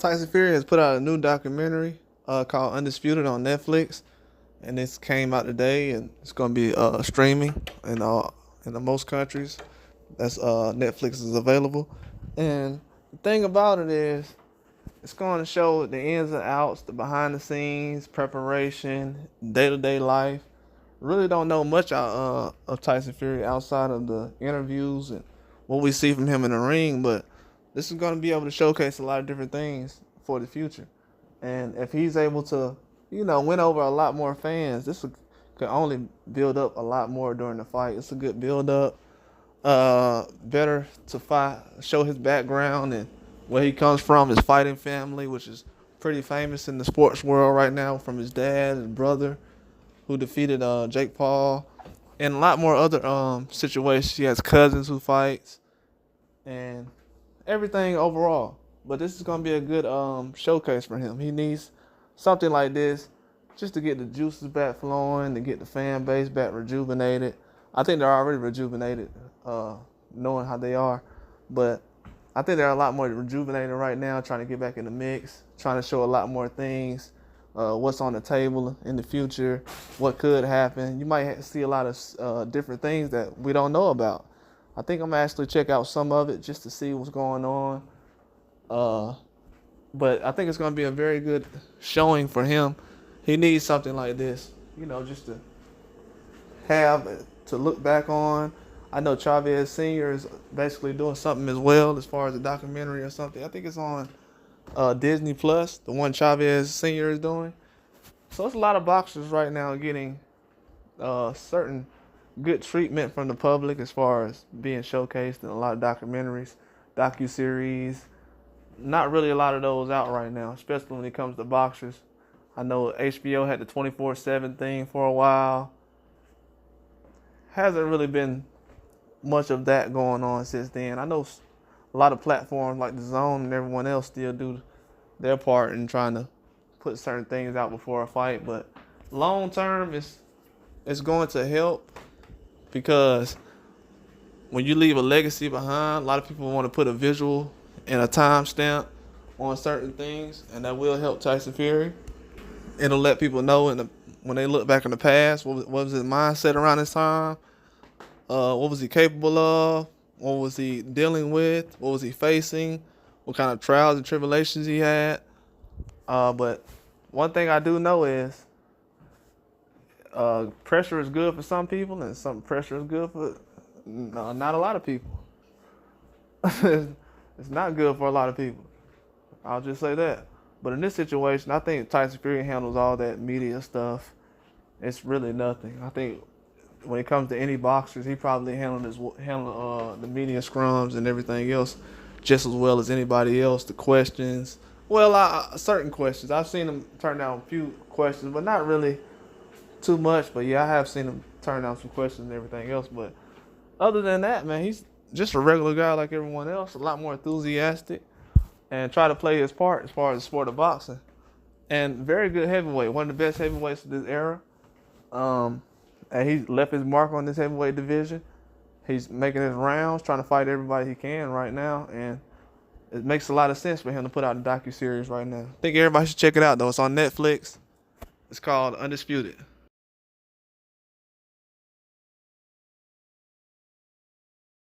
Tyson Fury has put out a new documentary called Undisputed on Netflix, and this came out today, and it's going to be streaming in the most countries. That's Netflix is available, and the thing about it is, it's going to show the ins and outs, the behind the scenes preparation, day to day life. Really don't know much of Tyson Fury outside of the interviews and what we see from him in the ring, but this is going to be able to showcase a lot of different things for the future. And if he's able to, win over a lot more fans, could only build up a lot more during the fight. It's a good build up. Better to fight, show his background and where he comes from, his fighting family, which is pretty famous in the sports world right now, from his dad and brother who defeated Jake Paul, and a lot more other situations. He has cousins who fights, and everything overall. But this is gonna be a good showcase for him. He needs something like this just to get the juices back flowing, to get the fan base back rejuvenated. I think they're already rejuvenated, knowing how they are, but I think they're a lot more rejuvenated right now, trying to get back in the mix, trying to show a lot more things, what's on the table in the future, what could happen. You might see a lot of different things that we don't know about. I think I'm going to actually check out some of it just to see what's going on. But I think it's going to be a very good showing for him. He needs something like this, just to have to look back on. I know Chavez Sr. is basically doing something as well as far as a documentary or something. I think it's on Disney Plus, the one Chavez Sr. is doing. So it's a lot of boxers right now getting certain good treatment from the public as far as being showcased in a lot of documentaries, docu-series. Not really a lot of those out right now, especially when it comes to boxers. I know HBO had the 24/7 thing for a while. Hasn't really been much of that going on since then. I know a lot of platforms like the Zone and everyone else still do their part in trying to put certain things out before a fight, but long term it's going to help, because when you leave a legacy behind, a lot of people want to put a visual and a timestamp on certain things, and that will help Tyson Fury. It'll let people know when they look back in the past, what was his mindset around this time. What was he capable of? What was he dealing with? What was he facing? What kind of trials and tribulations he had? But one thing I do know is pressure is good for some people, and some pressure is good for not a lot of people. It's not good for a lot of people. I'll just say that. But in this situation, I think Tyson Fury handles all that media stuff. It's really nothing. I think when it comes to any boxers, he probably handled the media scrums and everything else just as well as anybody else. The questions, certain questions. I've seen him turn down a few questions, but not really too much. But yeah, I have seen him turn down some questions and everything else. But other than that, man, he's just a regular guy like everyone else. A lot more enthusiastic and try to play his part as far as the sport of boxing. And very good heavyweight, one of the best heavyweights of this era. And he left his mark on this heavyweight division. He's making his rounds, trying to fight everybody he can right now, and it makes a lot of sense for him to put out a docu-series right now. I think everybody should check it out, though. It's on Netflix. It's called Undisputed.